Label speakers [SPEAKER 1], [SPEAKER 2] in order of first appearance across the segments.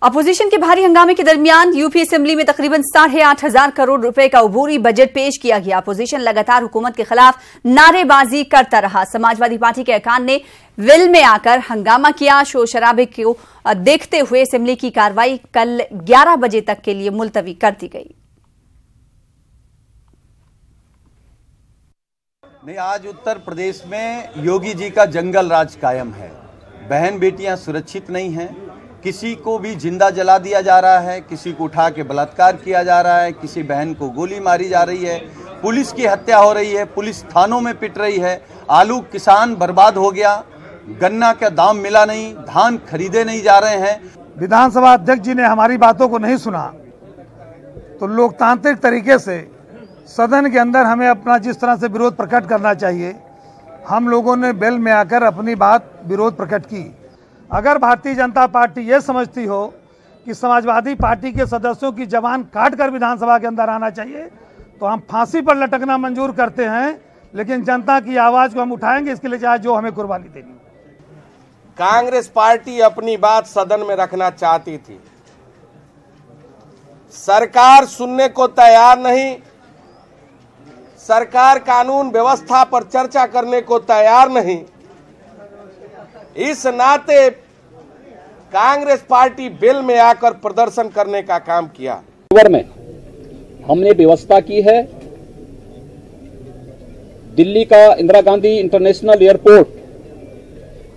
[SPEAKER 1] Opposition के भारी हंगामे के दरमियान यूपी असेंबली में तकरीबन 8,500 करोड़ रुपए का अबूरी बजट पेश किया गया। अपोजिशन लगातार हुकूमत के खिलाफ नारेबाजी करता रहा। समाजवादी पार्टी के अरकान ने वेल में आकर हंगामा किया। शोर शराबे को देखते हुए असेंबली की कार्रवाई कल 11 बजे तक के लिए मुलतवी कर दी गई।
[SPEAKER 2] नहीं, आज उत्तर प्रदेश में योगी जी का जंगल राज कायम है। बहन बेटियां सुरक्षित नहीं हैं, किसी को भी जिंदा जला दिया जा रहा है, किसी को उठा के बलात्कार किया जा रहा है, किसी बहन को गोली मारी जा रही है, पुलिस की हत्या हो रही है, पुलिस थानों में पिट रही है, आलू किसान बर्बाद हो गया, गन्ना का दाम मिला नहीं, धान खरीदे नहीं जा रहे हैं।
[SPEAKER 3] विधानसभा अध्यक्ष जी ने हमारी बातों को नहीं सुना तो लोकतांत्रिक तरीके से सदन के अंदर हमें अपना जिस तरह से विरोध प्रकट करना चाहिए, हम लोगों ने बेल में आकर अपनी बात विरोध प्रकट की। अगर भारतीय जनता पार्टी ये समझती हो कि समाजवादी पार्टी के सदस्यों की जबान काटकर विधानसभा के अंदर आना चाहिए तो हम फांसी पर लटकना मंजूर करते हैं, लेकिन जनता की आवाज को हम उठाएंगे, इसके लिए चाहे जो हमें कुर्बानी देनी।
[SPEAKER 4] कांग्रेस पार्टी अपनी बात सदन में रखना चाहती थी, सरकार सुनने को तैयार नहीं, सरकार कानून व्यवस्था पर चर्चा करने को तैयार नहीं। इस नाते कांग्रेस पार्टी बेल में आकर प्रदर्शन करने का काम किया।
[SPEAKER 5] में हमने व्यवस्था की है, दिल्ली का इंदिरा गांधी इंटरनेशनल एयरपोर्ट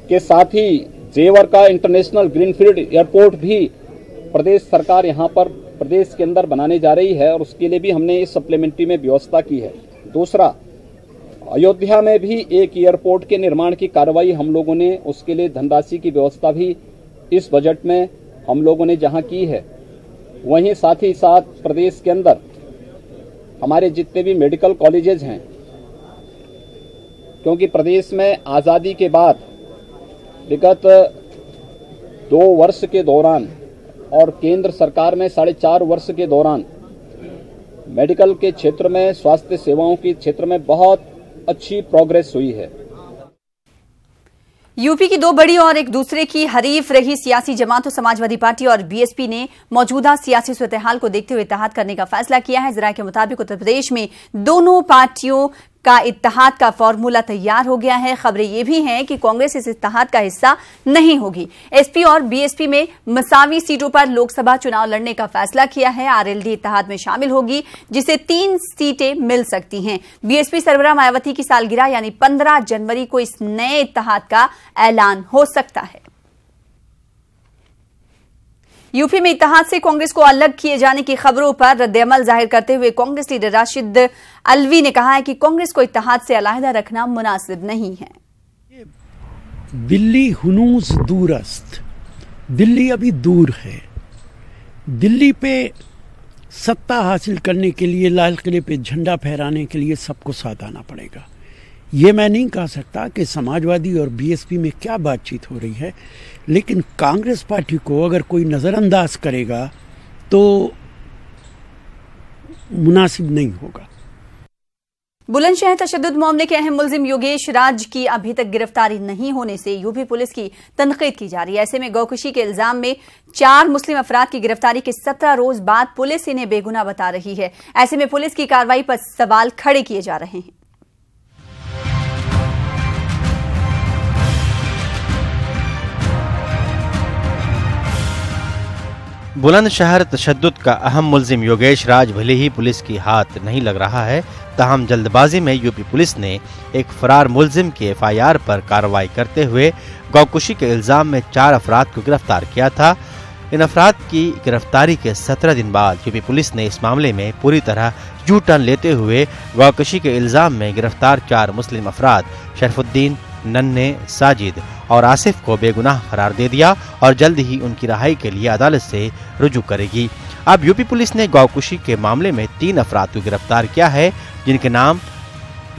[SPEAKER 5] के साथ ही जेवर का इंटरनेशनल ग्रीनफील्ड एयरपोर्ट भी प्रदेश सरकार यहां पर प्रदेश के अंदर बनाने जा रही है और उसके लिए भी हमने इस सप्लीमेंट्री में व्यवस्था की है। दूसरा, अयोध्या में भी एक एयरपोर्ट के निर्माण की कार्रवाई हम लोगों ने, उसके लिए धनराशि की व्यवस्था भी इस बजट में हम लोगों ने जहां की है। वहीं साथ ही साथ प्रदेश के अंदर हमारे जितने भी मेडिकल कॉलेजेस हैं, क्योंकि प्रदेश में आज़ादी के बाद विगत 2 वर्ष के दौरान और केंद्र सरकार में 4.5 वर्ष के दौरान मेडिकल के क्षेत्र में, स्वास्थ्य सेवाओं के क्षेत्र में बहुत अच्छी प्रोग्रेस हुई है।
[SPEAKER 1] यूपी की 2 बड़ी और एक दूसरे की हरीफ रही सियासी जमातों समाजवादी पार्टी और बीएसपी ने मौजूदा सियासी सूरत-ए-हाल को देखते हुए इत्तेहाद करने का फैसला किया है। जरा के मुताबिक उत्तर प्रदेश में दोनों पार्टियों का इत्तेहाद का फॉर्मूला तैयार हो गया है। खबरें ये भी हैं कि कांग्रेस इस इत्तेहाद का हिस्सा नहीं होगी। एसपी और बीएसपी में मसावी सीटों पर लोकसभा चुनाव लड़ने का फैसला किया है। आरएलडी इत्तेहाद में शामिल होगी, जिसे 3 सीटें मिल सकती हैं। बीएसपी सरबराह मायावती की सालगिरह यानी 15 जनवरी को इस नए इत्तेहाद का ऐलान हो सकता है। यूपी में इत्तेहाद से कांग्रेस को अलग किए जाने की खबरों पर रद्द-ए-अमल जाहिर करते हुए कांग्रेस लीडर राशिद अलवी ने कहा है कि कांग्रेस को इत्तेहाद से अलहदा रखना मुनासिब नहीं है।
[SPEAKER 6] दिल्ली हुनूस दूरस्त, दिल्ली अभी दूर है। दिल्ली पे सत्ता हासिल करने के लिए, लाल किले पे झंडा फहराने के लिए सबको साथ आना पड़ेगा। ये मैं नहीं कह सकता कि समाजवादी और बीएसपी में क्या बातचीत हो रही है, लेकिन कांग्रेस पार्टी को अगर कोई नज़रअंदाज करेगा तो मुनासिब नहीं होगा।
[SPEAKER 1] बुलंदशहर तशद्दुद मामले के अहम मुलजिम योगेश राज की अभी तक गिरफ्तारी नहीं होने से यूपी पुलिस की तनकीद की जा रही है। ऐसे में गौकशी के इल्जाम में 4 मुस्लिम अफराद की गिरफ्तारी के 17 रोज बाद पुलिस इन्हें बेगुनाह बता रही है। ऐसे में पुलिस की कार्रवाई पर सवाल खड़े किए जा रहे हैं।
[SPEAKER 7] बुलंदशहर तशद्दुद का अहम मुल्जिम योगेश राज भले ही पुलिस की हाथ नहीं लग रहा है, ताहम जल्दबाजी में यूपी पुलिस ने एक फरार मुल्जिम के एफआईआर पर कार्रवाई करते हुए गौकुशी के इल्जाम में 4 अफराद को गिरफ्तार किया था। इन अफराद की गिरफ्तारी के 17 दिन बाद यूपी पुलिस ने इस मामले में पूरी तरह यू टर्न लेते हुए गौकुशी के इल्जाम में गिरफ्तार 4 मुस्लिम अफराद शरफुद्दीन, नन्हे, साजिद और आसिफ को बेगुनाह करार दे दिया और जल्द ही उनकी रिहाई के लिए अदालत से रुजू करेगी। अब यूपी पुलिस ने गौकुशी के मामले में 3 अफराद को गिरफ्तार किया है, जिनके नाम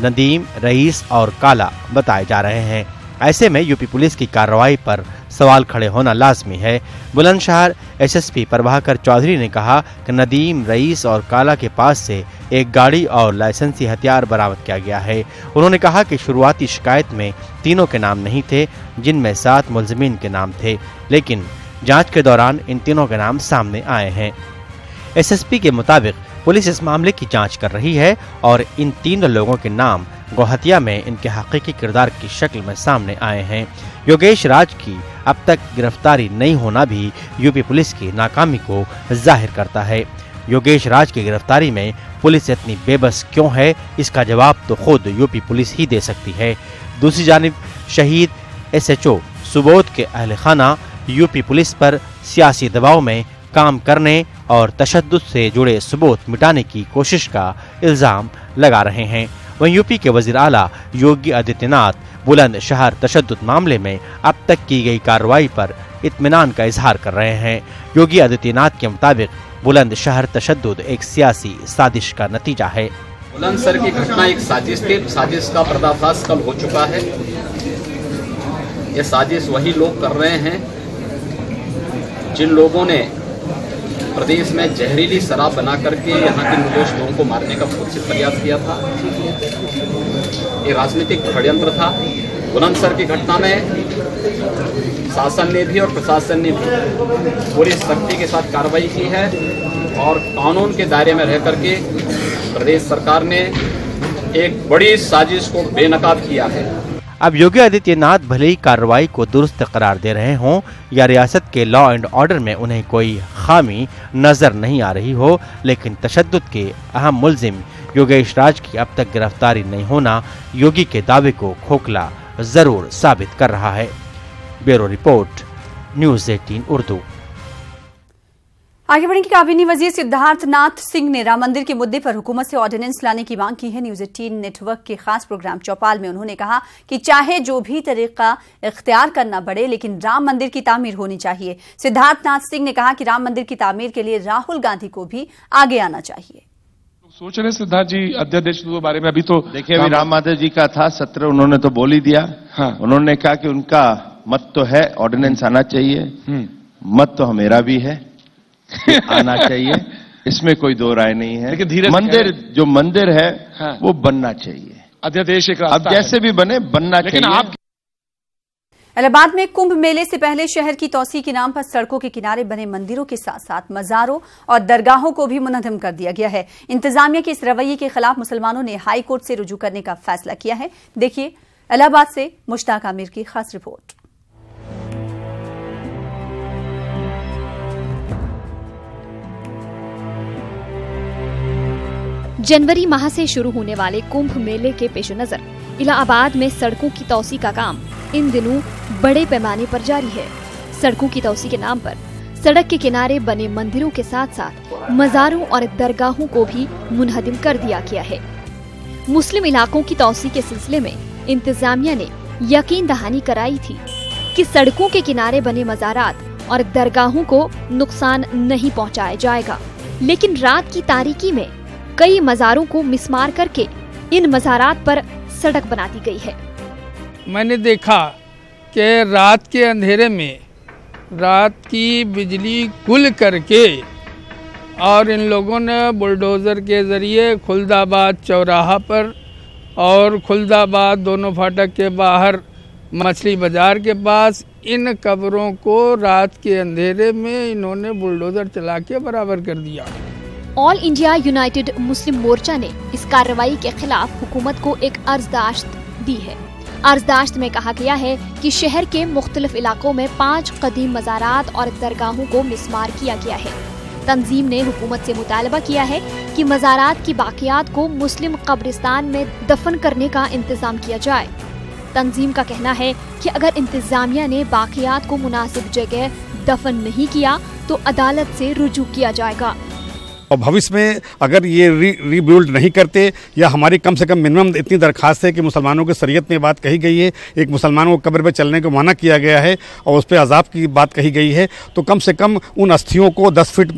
[SPEAKER 7] नदीम, रईस और काला बताए जा रहे हैं। ऐसे में यूपी पुलिस की कार्रवाई पर सवाल खड़े होना लाजमी है। बुलंदशहर एसएसपी प्रभाकर चौधरी ने कहा कि नदीम, रईस और काला के पास से एक गाड़ी और लाइसेंसी हथियार बरामद किया गया है। उन्होंने कहा कि शुरुआती शिकायत में तीनों के नाम नहीं थे, जिनमें 7 मुलजिमीन के नाम थे, लेकिन जांच के दौरान इन तीनों के नाम सामने आए हैं। एसएसपी के मुताबिक पुलिस इस मामले की जांच कर रही है और इन तीन लोगों के नाम गौहतिया में इनके हकीकी किरदार की शक्ल में सामने आए हैं। योगेश राज की अब तक गिरफ्तारी नहीं होना भी यूपी पुलिस की नाकामी को जाहिर करता है। योगेश राज की गिरफ्तारी में पुलिस इतनी बेबस क्यों है, इसका जवाब तो खुद यूपी पुलिस ही दे सकती है। दूसरी जानिब शहीद एसएचओ सुबोध के अहल खाना यूपी पुलिस पर सियासी दबाव में काम करने और तशद्दुद से जुड़े सबूत मिटाने की कोशिश का इल्जाम लगा रहे हैं। वहीं यूपी के वजीर आला योगी आदित्यनाथ बुलंदशहर तशद्दुद मामले में अब तक की गई कार्रवाई पर इत्मीनान का इजहार कर रहे हैं। योगी आदित्यनाथ के मुताबिक बुलंदशहर तशद्दुद एक सियासी साजिश का नतीजा है।
[SPEAKER 5] बुलंदशहर की घटना एक साजिश थी, साजिश का पर्दाफाश कल हो चुका है। ये साजिश वही लोग कर रहे हैं जिन लोगों ने प्रदेश में जहरीली शराब बना करके यहाँ के निर्दोष लोगों को मारने का कुत्सित प्रयास किया था। ये राजनीतिक षड्यंत्र था। बुलंदशहर की घटना में शासन ने भी और प्रशासन ने भी पूरी सख्ती के साथ कार्रवाई की है और कानून के दायरे में रह करके प्रदेश सरकार ने एक बड़ी साजिश को बेनकाब किया है।
[SPEAKER 7] अब योगी आदित्यनाथ भले ही कार्रवाई को दुरुस्त करार दे रहे हों या रियासत के लॉ एंड ऑर्डर में उन्हें कोई खामी नजर नहीं आ रही हो, लेकिन तशद्दुद के अहम मुल्जिम योगेश राज की अब तक गिरफ्तारी नहीं होना योगी के दावे को खोखला जरूर साबित कर रहा है। Bureau report, news 18 Urdu.
[SPEAKER 1] आगे बढ़ेंगे। काबीना वजीर सिद्धार्थ नाथ सिंह ने राम मंदिर के मुद्दे पर हुकूमत से ऑर्डिनेंस लाने की मांग की है। न्यूज़ 18 नेटवर्क के खास प्रोग्राम चौपाल में उन्होंने कहा कि चाहे जो भी तरीका इख्तियार करना पड़े, लेकिन राम मंदिर की तामीर होनी चाहिए। सिद्धार्थ नाथ सिंह ने कहा कि राम मंदिर की तामीर के लिए राहुल गांधी को भी आगे आना चाहिए।
[SPEAKER 8] सोच रहे सिद्धार्थ जी अध्यादेश के बारे में? अभी तो देखिए,
[SPEAKER 9] अभी राम माधव जी का था सत्र, उन्होंने तो बोल ही दिया।
[SPEAKER 8] हाँ।
[SPEAKER 9] उन्होंने कहा कि उनका मत तो है ऑर्डिनेंस आना चाहिए, मत तो मेरा भी है आना चाहिए, इसमें कोई दो राय नहीं है।
[SPEAKER 8] लेकिन धीरे
[SPEAKER 9] मंदिर जो मंदिर है
[SPEAKER 8] हाँ।
[SPEAKER 9] वो बनना चाहिए।
[SPEAKER 8] अध्यादेश एक
[SPEAKER 9] अब जैसे भी बने बनना चाहिए।
[SPEAKER 8] आप
[SPEAKER 1] इलाहाबाद में कुंभ मेले से पहले शहर की तौसी के नाम पर सड़कों के किनारे बने मंदिरों के साथ साथ मजारों और दरगाहों को भी मुनहदम कर दिया गया है। इंतजामिया के इस रवैये के खिलाफ मुसलमानों ने हाई कोर्ट से रुजू करने का फैसला किया है। देखिए इलाहाबाद से मुश्ताक आमिर की खास रिपोर्ट।
[SPEAKER 10] जनवरी माह से शुरू होने वाले कुंभ मेले के पेश नजर इलाहाबाद में सड़कों की तौसी का काम इन दिनों बड़े पैमाने पर जारी है। सड़कों की तौसी के नाम पर सड़क के किनारे बने मंदिरों के साथ साथ मजारों और दरगाहों को भी मुनहदिम कर दिया गया है। मुस्लिम इलाकों की तौसी के सिलसिले में इंतजामिया ने यकीन दहानी कराई थी कि सड़कों के किनारे बने मजारात और दरगाहों को नुकसान नहीं पहुंचाया जाएगा, लेकिन रात की तारीकी में कई मजारों को मिसमार करके इन मजारात पर सड़क बना दी गई है।
[SPEAKER 11] मैंने देखा कि रात के अंधेरे में रात की बिजली गुल करके और इन लोगों ने बुलडोज़र के ज़रिए खुलदाबाद चौराहा पर और खुलदाबाद दोनों फाटक के बाहर मछली बाजार के पास इन कब्रों को रात के अंधेरे में इन्होंने बुलडोज़र चला के बराबर कर दिया।
[SPEAKER 10] ऑल इंडिया यूनाइटेड मुस्लिम मोर्चा ने इस कार्रवाई के खिलाफ हुकूमत को एक अर्जदाश्त दी है। अर्जदाश्त में कहा गया है कि शहर के मुख्तलिफ इलाकों में 5 कदीम मज़ारात और दरगाहों को मिसमार किया गया है। तंजीम ने हुकूमत से मुतालबा किया है कि मज़ारात की बाकियात को मुस्लिम कब्रिस्तान में दफन करने का इंतजाम किया जाए। तंजीम का कहना है कि अगर इंतजामिया ने बाकियात को मुनासिब जगह दफन नहीं किया तो अदालत से रुजू किया जाएगा।
[SPEAKER 12] और भविष्य में अगर ये रीबिल्ड नहीं करते या हमारी कम से कम मिनिमम इतनी दरखास्त है कि मुसलमानों की शरीयत में बात कही गई है, एक मुसलमानों को कब्र पे चलने को मना किया गया है और उस पर अजाब की बात कही गई है, तो कम से कम उन अस्थियों को 10 फीट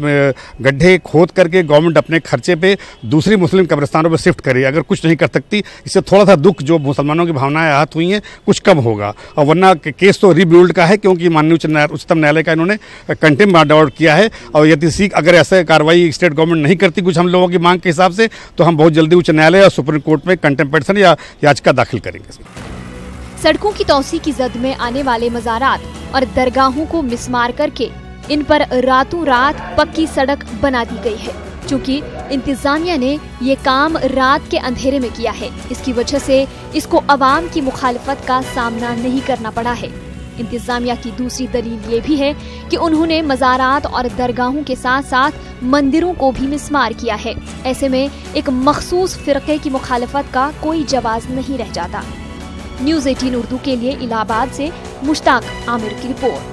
[SPEAKER 12] गड्ढे खोद करके गवर्नमेंट अपने खर्चे पे दूसरी मुस्लिम कब्रिस्तानों पर शिफ्ट करे। अगर कुछ नहीं कर सकती, इससे थोड़ा सा दुख जो मुसलमानों की भावनाएं आहत हुई हैं कुछ कम होगा। और वरना केस तो रीबिल्ड का है, क्योंकि माननीय उच्चतम न्यायालय का इन्होंने कंटेम्प्ट ऑर्डर किया है। और यदि अगर ऐसे कार्रवाई स्टेट गवर्नमेंट नहीं करती कुछ हम लोगों की मांग के हिसाब से, तो हम बहुत जल्दी उच्च न्यायालय और सुप्रीम कोर्ट में कंटेम्प्ट पिटीशन या याचिका दाखिल करेंगे।
[SPEAKER 10] सड़कों की तौसी की जद में आने वाले मज़ारात और दरगाहों को मिसमार करके इन पर रातों रात पक्की सड़क बना दी गई है। चूँकि इंतजामिया ने ये काम रात के अंधेरे में किया है, इसकी वजह से इसको अवाम की मुखालिफत का सामना नहीं करना पड़ा है। इंतजामिया की दूसरी दलील ये भी है कि उन्होंने मज़ारात और दरगाहों के साथ साथ मंदिरों को भी मिस्मार किया है। ऐसे में एक मखसूस फिरके की मुखालिफत का कोई जवाज नहीं रह जाता। न्यूज़ 18 उर्दू के लिए इलाहाबाद से मुश्ताक आमिर की रिपोर्ट।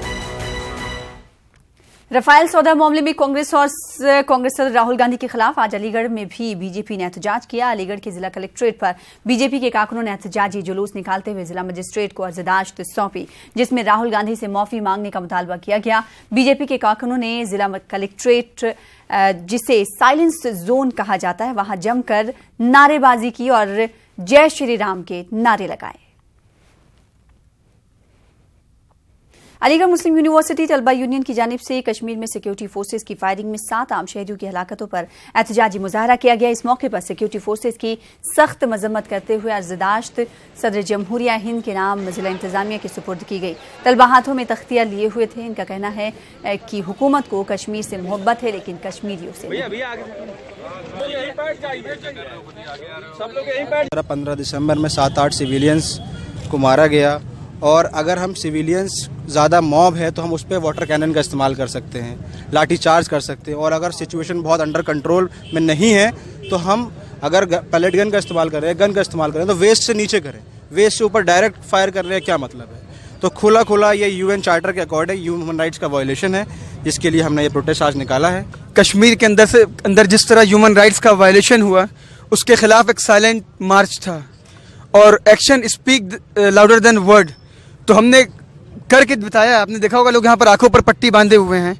[SPEAKER 1] रफाल सौदा मामले में कांग्रेस सदर राहुल गांधी के खिलाफ आज अलीगढ़ में भी बीजेपी ने एहतजाज किया। अलीगढ़ के जिला कलेक्ट्रेट पर बीजेपी के कारकुनों ने एहतजाजी जुलूस निकालते हुए जिला मजिस्ट्रेट को अर्जदाश्त सौंपी, जिसमें राहुल गांधी से माफी मांगने का मुतालबा किया गया। बीजेपी के कारकुनों ने जिला कलेक्ट्रेट, जिसे साइलेंस जोन कहा जाता है, वहां जमकर नारेबाजी की और जय श्री राम के नारे लगाए। अलीगढ़ मुस्लिम यूनिवर्सिटी तलबा यूनियन की जानिब से कश्मीर में सिक्योरिटी फोर्सेज की फायरिंग में 7 आम शहरियों की हलाकतों पर एहतजाजी मुजाहरा किया गया। इस मौके पर सिक्योरिटी फोर्सेज की सख्त मजम्मत करते हुए अर्जदाश्त सदर जमहूरिया हिंद के नाम जिला इंतजामिया के सुपुर्द की गई। तलबा हाथों में तख्तियां लिए हुए थे। इनका कहना है कि हुकूमत को कश्मीर से मोहब्बत है, लेकिन कश्मीरियों से
[SPEAKER 13] 15 दिसंबर में 7-8 सिविलियंस को मारा गया, और अगर हम सिविलियंस ज़्यादा मॉब है तो हम उस पर वाटर कैनन का इस्तेमाल कर सकते हैं, लाठी चार्ज कर सकते हैं, और अगर सिचुएशन बहुत अंडर कंट्रोल में नहीं है तो हम अगर पैलेट गन का इस्तेमाल कर रहे हैं, गन का इस्तेमाल कर रहे हैं, तो वेस्ट से नीचे करें। वेस्ट से ऊपर डायरेक्ट फायर कर रहे हैं, क्या मतलब है? तो खुला ये UN चार्टर के अकॉर्डिंग ह्यूमन राइट्स का वायलेशन है, जिसके लिए हमने ये प्रोटेस्ट आज निकाला है।
[SPEAKER 14] कश्मीर के अंदर जिस तरह ह्यूमन राइट्स का वायलेशन हुआ, उसके खिलाफ एक साइलेंट मार्च था, और action speak louder than word. तो हमने करके बताया। आपने देखा होगा लोग यहाँ पर आंखों पर पट्टी बांधे हुए हैं,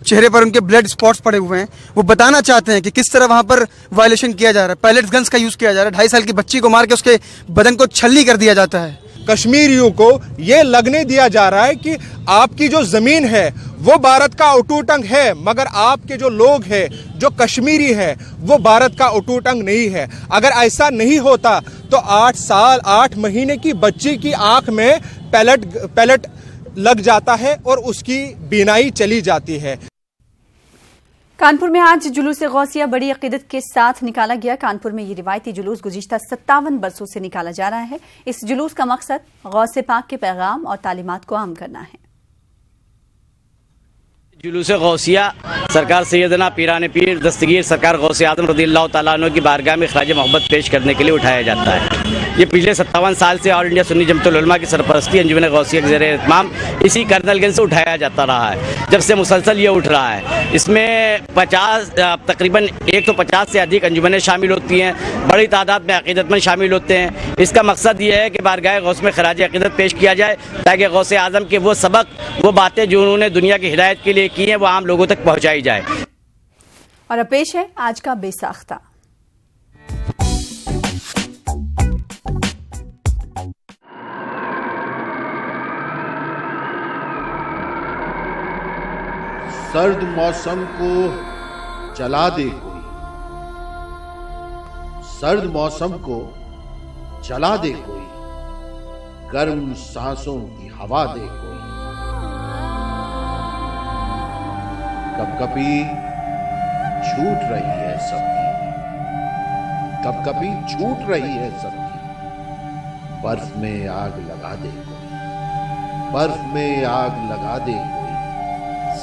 [SPEAKER 14] चेहरे पर उनके ब्लड स्पॉट्स पड़े हुए हैं। वो बताना चाहते हैं कि किस तरह वहाँ पर वायलेशन किया जा रहा है। पैलेट्स गन्स का यूज़ किया जा रहा है। 2.5 साल की बच्ची को मार के उसके बदन को छलनी कर दिया जाता है।
[SPEAKER 15] कश्मीरियों को ये लगने दिया जा रहा है कि आपकी जो जमीन है वो भारत का अटूट अंग है, मगर आपके जो लोग हैं, जो कश्मीरी है, वो भारत का अटूट अंग नहीं है। अगर ऐसा नहीं होता तो 8 साल 8 महीने की बच्ची की आंख में पैलेट लग जाता है और उसकी बीनाई चली जाती है।
[SPEAKER 1] कानपुर में आज जुलूस गौसिया बड़ी अकीदत के साथ निकाला गया। कानपुर में ये रिवायती जुलूस गुज़िश्ता 57 बरसों से निकाला जा रहा है। इस जुलूस का मकसद गौसे पाक के पैगाम और तालीमात को आम करना है।
[SPEAKER 16] जुलूस गौसिया सरकार सैयदना पीरान पीर दस्तगीर सरकार गौसे आज़म रज़ियल्लाहु तआला अन्हु की बारगाह में खराज मोहब्बत पेश करने के लिए उठाया जाता है। ये पिछले 57 साल से ऑल इंडिया सुन्नी जमतुल उलमा की सरपरस्ती अंजुमन गौसिया के ज़रिए इत्माम इसी कर्नलगंज से उठाया जाता रहा है। जब से मुसलसल ये उठ रहा है, इसमें तकरीबन 150 से अधिक अंजुमनें शामिल होती हैं, बड़ी तादाद में अकीदतमंद शामिल होते हैं। इसका मकसद ये है कि बारगाह गौस में खराज अकीदत पेश किया जाए, ताकि गौसे आज़म के वो सबक, वो बातें जो उन्होंने दुनिया की हिदायत के लिए की हैं, वो आम लोगों तक पहुँचाई जाए।
[SPEAKER 1] और अब पेश है आज का बेसाख्ता।
[SPEAKER 17] सर्द मौसम को जला दे कोई, सर्द मौसम को जला दे कोई, गर्म सांसों की हवा दे कोई। कभी छूट रही है सबकी, कभी छूट रही है सबकी। बर्फ में आग लगा दे कोई, बर्फ में आग लगा दे कोई,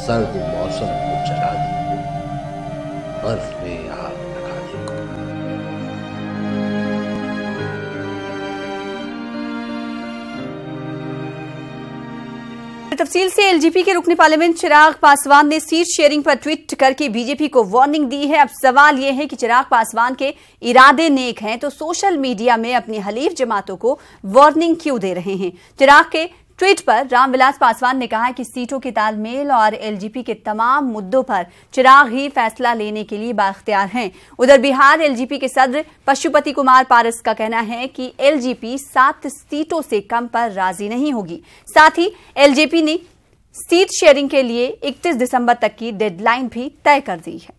[SPEAKER 17] सर्द मौसम को जला दे कोई, बर्फ में आग लगा दे कोई।
[SPEAKER 1] तफसील से एलजीपी के रुकने पार्लियामेंट चिराग पासवान ने सीट शेयरिंग पर ट्वीट करके बीजेपी को वार्निंग दी है। अब सवाल यह है कि चिराग पासवान के इरादे नेक हैं तो सोशल मीडिया में अपनी हलीफ जमातों को वार्निंग क्यों दे रहे हैं। चिराग के ट्वीट पर रामविलास पासवान ने कहा कि सीटों के तालमेल और एलजीपी के तमाम मुद्दों पर चिराग ही फैसला लेने के लिए बाख्तियार हैं। उधर बिहार एलजीपी के सदर पशुपति कुमार पारस का कहना है कि एलजीपी 7 सीटों से कम पर राजी नहीं होगी। साथ ही एलजेपी ने सीट शेयरिंग के लिए 31 दिसंबर तक की डेडलाइन भी तय कर दी है।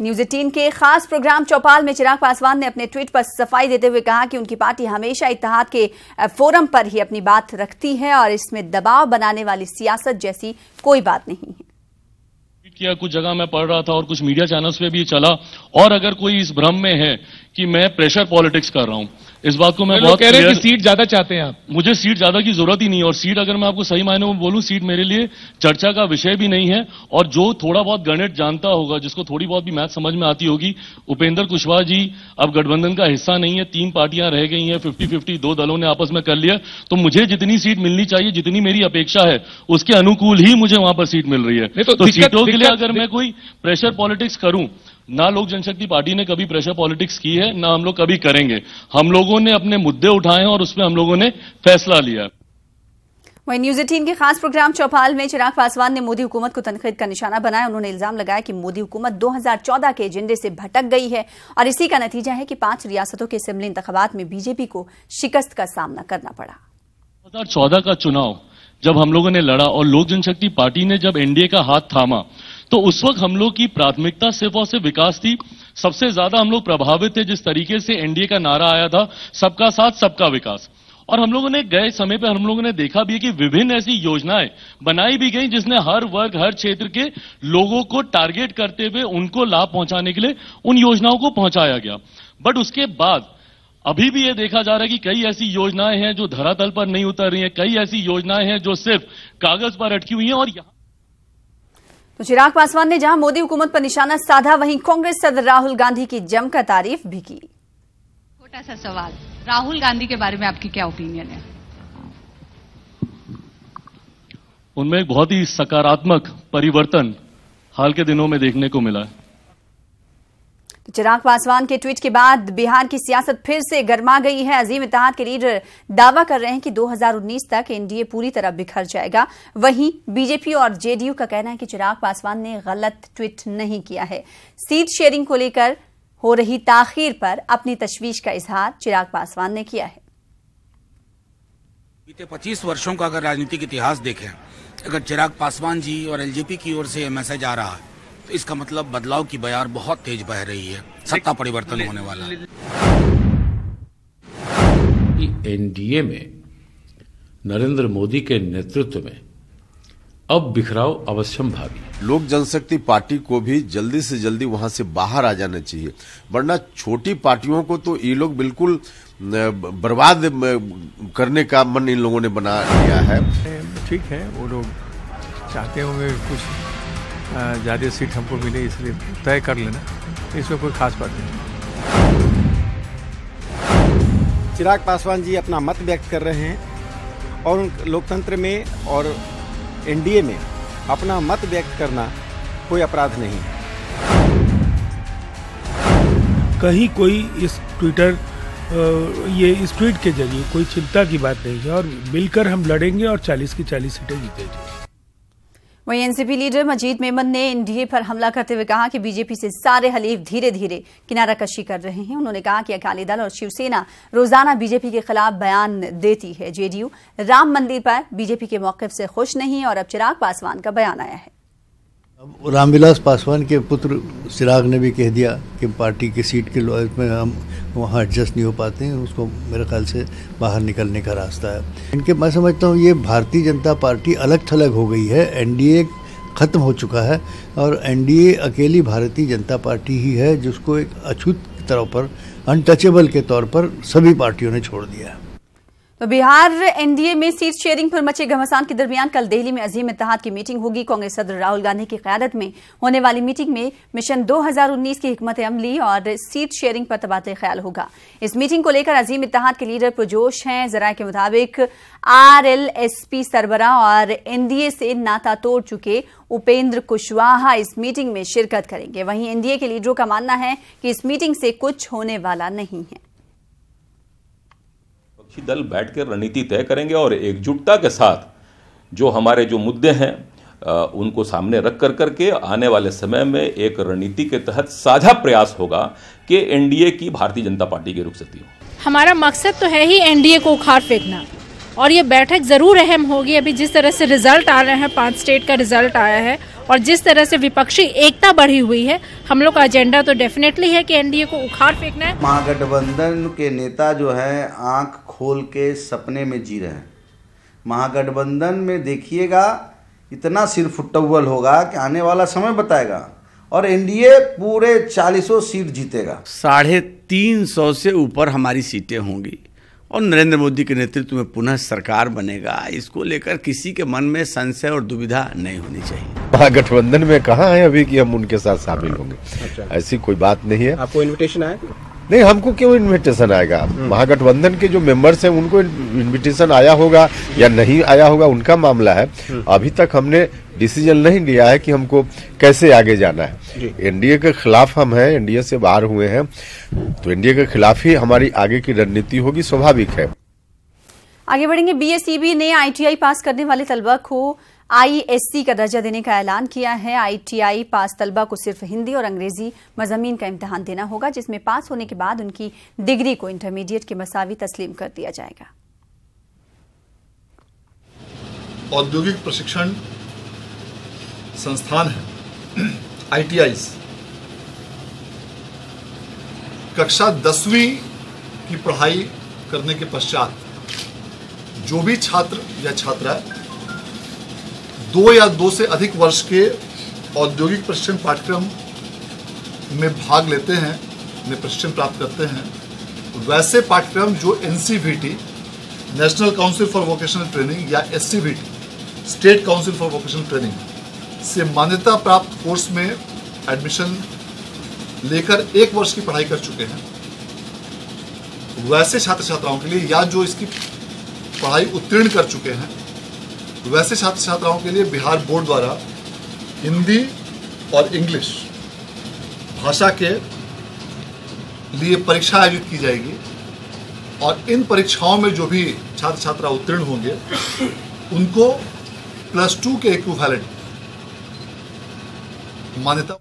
[SPEAKER 1] न्यूज 18 के खास प्रोग्राम चौपाल में चिराग पासवान ने अपने ट्वीट पर सफाई देते हुए कहा कि उनकी पार्टी हमेशा इत्तेहाद के फोरम पर ही अपनी बात रखती है और इसमें दबाव बनाने वाली सियासत जैसी कोई बात नहीं है।
[SPEAKER 18] किया कुछ जगह मैं पढ़ रहा था और कुछ मीडिया चैनल्स पे भी चला, और अगर कोई इस भ्रम में है कि मैं प्रेशर पॉलिटिक्स कर रहा हूं, इस बात को मैं बहुत
[SPEAKER 8] कह रहे हैं कि सीट ज्यादा चाहते हैं आप।
[SPEAKER 18] मुझे सीट ज्यादा की जरूरत ही नहीं है, और सीट अगर मैं आपको सही मायने में बोलूं, सीट मेरे लिए चर्चा का विषय भी नहीं है। और जो थोड़ा बहुत गणित जानता होगा, जिसको थोड़ी बहुत भी मैथ समझ में आती होगी, उपेंद्र कुशवाहा जी अब गठबंधन का हिस्सा नहीं है, 3 पार्टियां रह गई हैं, 50-50 2 दलों ने आपस में कर लिया, तो मुझे जितनी सीट मिलनी चाहिए, जितनी मेरी अपेक्षा है, उसके अनुकूल ही मुझे वहां पर सीट मिल रही है। तो सीटों के लिए अगर मैं कोई प्रेशर पॉलिटिक्स करूं, ना लोक जनशक्ति पार्टी ने कभी प्रेशर पॉलिटिक्स की है, ना हम लोग कभी करेंगे। हम लोगों ने अपने मुद्दे उठाए हैं और उसमें हम लोगों ने फैसला लिया।
[SPEAKER 1] वहीं न्यूज 18 के खास प्रोग्राम चौपाल में चिराग पासवान ने मोदी हुकूमत को तनकीद का निशाना बनाया। उन्होंने इल्जाम लगाया कि मोदी हुकूमत 2014 के एजेंडे से भटक गई है और इसी का नतीजा है कि 5 रियासतों के असेंबली इंतखाबात में बीजेपी को शिकस्त का सामना करना पड़ा।
[SPEAKER 18] 2014 का चुनाव जब हम लोगों ने लड़ा और लोक जनशक्ति पार्टी ने जब एनडीए का हाथ थामा, तो उस वक्त हम लोग की प्राथमिकता सिर्फ और सिर्फ विकास थी। सबसे ज्यादा हम लोग प्रभावित थे जिस तरीके से एनडीए का नारा आया था, सबका साथ सबका विकास। और हम लोगों ने गए समय पर हम लोगों ने देखा भी है कि विभिन्न ऐसी योजनाएं बनाई भी गई जिसने हर वर्ग, हर क्षेत्र के लोगों को टारगेट करते हुए उनको लाभ पहुंचाने के लिए उन योजनाओं को पहुंचाया गया। बट उसके बाद अभी भी ये देखा जा रहा है कि कई ऐसी योजनाएं हैं जो धरातल पर नहीं उतर रही हैं, कई ऐसी योजनाएं हैं जो सिर्फ कागज पर अटकी हुई हैं। और
[SPEAKER 1] तो चिराग पासवान ने जहां मोदी हुकूमत पर निशाना साधा, वहीं कांग्रेस सदर राहुल गांधी की जमकर तारीफ भी की।
[SPEAKER 19] छोटा सा सवाल, राहुल गांधी के बारे में आपकी क्या ओपिनियन है?
[SPEAKER 18] उनमें एक बहुत ही सकारात्मक परिवर्तन हाल के दिनों में देखने को मिला है।
[SPEAKER 1] तो चिराग पासवान के ट्वीट के बाद बिहार की सियासत फिर से गर्मा गई है। अजीम इत्तेहाद के लीडर दावा कर रहे हैं कि 2019 तक एनडीए पूरी तरह बिखर जाएगा। वहीं बीजेपी और जेडीयू का कहना है कि चिराग पासवान ने गलत ट्वीट नहीं किया है। सीट शेयरिंग को लेकर हो रही ताखीर पर अपनी तशवीश का इजहार चिराग पासवान ने किया है।
[SPEAKER 20] बीते 25 वर्षों का अगर राजनीतिक इतिहास देखें, अगर चिराग पासवान जी और एलजेपी की ओर से मैसेज आ रहा है, तो इसका मतलब बदलाव की बयार बहुत तेज बह रही है, सत्ता परिवर्तन होने वाला है।
[SPEAKER 17] एनडीए में नरेंद्र मोदी के नेतृत्व में अब बिखराव अवश्यम भावी।
[SPEAKER 21] लोक जनशक्ति पार्टी को भी जल्दी से जल्दी वहां से बाहर आ जाना चाहिए, वरना छोटी पार्टियों को तो ये लोग बिल्कुल बर्बाद करने का मन इन लोगों ने बना लिया है।
[SPEAKER 22] ठीक है, वो लोग चाहते होंगे कुछ ज्यादा सीट हमको मिले, इसलिए तय कर लेना, इसमें कोई खास बात नहीं।
[SPEAKER 23] चिराग पासवान जी अपना मत व्यक्त कर रहे हैं और लोकतंत्र में और एनडीए में अपना मत व्यक्त करना कोई अपराध नहीं है।
[SPEAKER 6] कहीं कोई इस इस ट्वीट के जरिए कोई चिंता की बात नहीं है और मिलकर हम लड़ेंगे और 40 की 40 सीटें जीतेंगे।
[SPEAKER 1] वहीं एनसीपी लीडर मजीद मेमन ने एनडीए पर हमला करते हुए कहा कि बीजेपी से सारे हलीफ धीरे धीरे किनारा कशी कर रहे हैं। उन्होंने कहा कि अकाली दल और शिवसेना रोजाना बीजेपी के खिलाफ बयान देती है। जेडीयू राम मंदिर पर बीजेपी के मौक़िफ़ से खुश नहीं और अब चिराग पासवान का बयान आया है।
[SPEAKER 24] रामविलास पासवान के पुत्र चिराग ने भी कह दिया कि पार्टी की सीट के में हम वहाँ एडजस्ट नहीं हो पाते हैं, उसको मेरे ख्याल से बाहर निकलने का रास्ता है। इनके मैं समझता हूँ ये भारतीय जनता पार्टी अलग थलग हो गई है, एनडीए ख़त्म हो चुका है और एनडीए अकेली भारतीय जनता पार्टी ही है जिसको एक अछूत के तौर पर, अनटचेबल के तौर पर सभी पार्टियों ने छोड़ दिया है।
[SPEAKER 1] तो बिहार एनडीए में सीट शेयरिंग पर मचे घमासान के दरमियान कल दिल्ली में अजीम इत्तेहाद की मीटिंग होगी। कांग्रेस सदर राहुल गांधी की क़यादत में होने वाली मीटिंग में मिशन 2019 की हिकमत अमली और सीट शेयरिंग पर तबादला ख्याल होगा। इस मीटिंग को लेकर अजीम इत्तेहाद के लीडर पुरजोश हैं। जराये के मुताबिक आरएलएसपी सरबराह और एनडीए से नाता तोड़ चुके उपेंद्र कुशवाहा इस मीटिंग में शिरकत करेंगे। वहीं एनडीए के लीडरों का मानना है कि इस मीटिंग से कुछ होने वाला नहीं है।
[SPEAKER 25] विपक्षी दल बैठकर रणनीति तय करेंगे और एकजुटता के साथ जो हमारे जो मुद्दे हैं उनको सामने रख करके आने वाले समय में एक रणनीति के तहत साझा प्रयास होगा कि एनडीए की भारतीय जनता पार्टी की रुखसती हो।
[SPEAKER 26] हमारा मकसद तो है ही एनडीए को उखाड़ फेंकना और ये बैठक जरूर अहम होगी। अभी जिस तरह से रिजल्ट आ रहे हैं, 5 स्टेट का रिजल्ट आया है और जिस तरह से विपक्षी एकता बढ़ी हुई है, हम लोग का एजेंडा तो डेफिनेटली है कि एनडीए को उखाड़ फेंकना है।
[SPEAKER 2] महागठबंधन के नेता जो है आंख खोल के सपने में जी रहे हैं। महागठबंधन में देखिएगा इतना सिर फुटव्वल होगा कि आने वाला समय बताएगा, और एनडीए पूरे 40 सीट जीतेगा।
[SPEAKER 3] 350 से ऊपर हमारी सीटें होंगी और नरेंद्र मोदी के नेतृत्व में पुनः सरकार बनेगा। इसको लेकर किसी के मन में संशय और दुविधा नहीं होनी चाहिए।
[SPEAKER 17] महागठबंधन में कहाँ है अभी कि हम उनके साथ शामिल होंगे? अच्छा। ऐसी कोई बात नहीं है।
[SPEAKER 23] आपको इन्विटेशन आया?
[SPEAKER 17] नहीं, हमको क्यों इन्विटेशन आएगा? महागठबंधन के जो मेंबर्स हैं उनको इन्विटेशन आया होगा या नहीं आया होगा, उनका मामला है। अभी तक हमने डिसीजन नहीं लिया है कि हमको कैसे आगे जाना है। एनडीए के खिलाफ हम हैं, एनडीए से बाहर हुए हैं, तो एनडीए के खिलाफ ही हमारी आगे की रणनीति होगी, स्वाभाविक है।
[SPEAKER 1] आगे बढ़ेंगे। बीएसईबी ने आईटीआई पास करने वाले तलबा को आईएससी का दर्जा देने का ऐलान किया है। आईटीआई पास तलबा को सिर्फ हिंदी और अंग्रेजी मज़ामीन का इम्तिहान देना होगा, जिसमें पास होने के बाद उनकी डिग्री को इंटरमीडिएट के मसावी तस्लीम कर दिया जाएगा।
[SPEAKER 4] औद्योगिक प्रशिक्षण संस्थान है आईटीआई, कक्षा 10वीं की पढ़ाई करने के पश्चात जो भी छात्र या छात्रा 2 या 2 से अधिक वर्ष के औद्योगिक प्रशिक्षण पाठ्यक्रम में भाग लेते हैं, में प्रशिक्षण प्राप्त करते हैं, वैसे पाठ्यक्रम जो NCVT national council for vocational training या SCVT state council for vocational training से मान्यता प्राप्त कोर्स में एडमिशन लेकर 1 वर्ष की पढ़ाई कर चुके हैं, वैसे छात्र छात्राओं के लिए, या जो इसकी पढ़ाई उत्तीर्ण कर चुके हैं, वैसे छात्र छात्राओं के लिए बिहार बोर्ड द्वारा हिंदी और इंग्लिश भाषा के लिए परीक्षा आयोजित की जाएगी, और इन परीक्षाओं में जो भी छात्र छात्रा उत्तीर्ण होंगे उनको +2 के इक्विवेलेंट मान्यता।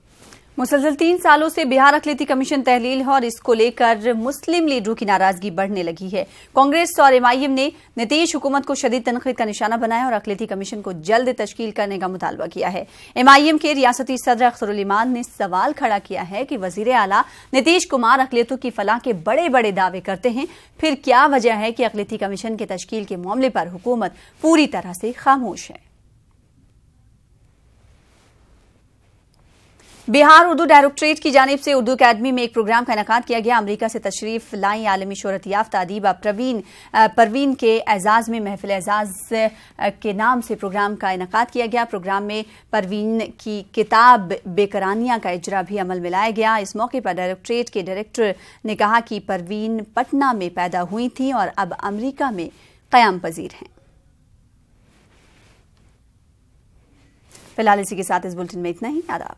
[SPEAKER 1] मुसलसल 3 सालों से बिहार अखिलेती कमीशन तहलील है और इसको लेकर मुस्लिम लीडरों की नाराजगी बढ़ने लगी है। कांग्रेस और एमआईएम ने नीतीश हुकूमत को शदीद तनकीद का निशाना बनाया और अखिलेती कमीशन को जल्द तश्कील करने का मुतालबा किया है। एमआईएम के रियासती सदर अख्तरुल ईमान ने सवाल खड़ा किया है कि वजीर आला नीतीश कुमार अखिलेतों की फलाह के बड़े बड़े दावे करते हैं, फिर क्या वजह है कि अखिलेती कमीशन के तश्कील के मामले पर हुकूमत पूरी तरह से खामोश है। बिहार उर्दू डायरेक्टरेट की जानिब से उर्दू अकादमी में एक प्रोग्राम का इनेकाद किया गया। अमेरिका से तशरीफ लाई आलमी शोहरत याफ्ता अदीबा परवीन के एजाज में महफिल एजाज के नाम से प्रोग्राम का इनेकाद किया गया। प्रोग्राम में परवीन की किताब बेकरानिया का इजरा भी अमल में लाया गया। इस मौके पर डायरेक्टरेट के डायरेक्टर ने कहा कि परवीन पटना में पैदा हुई थी और अब अमेरिका में क़याम पजीर हैं। फिलहाल इसी के साथ इस बुलेटिन में इतना ही। आदाब।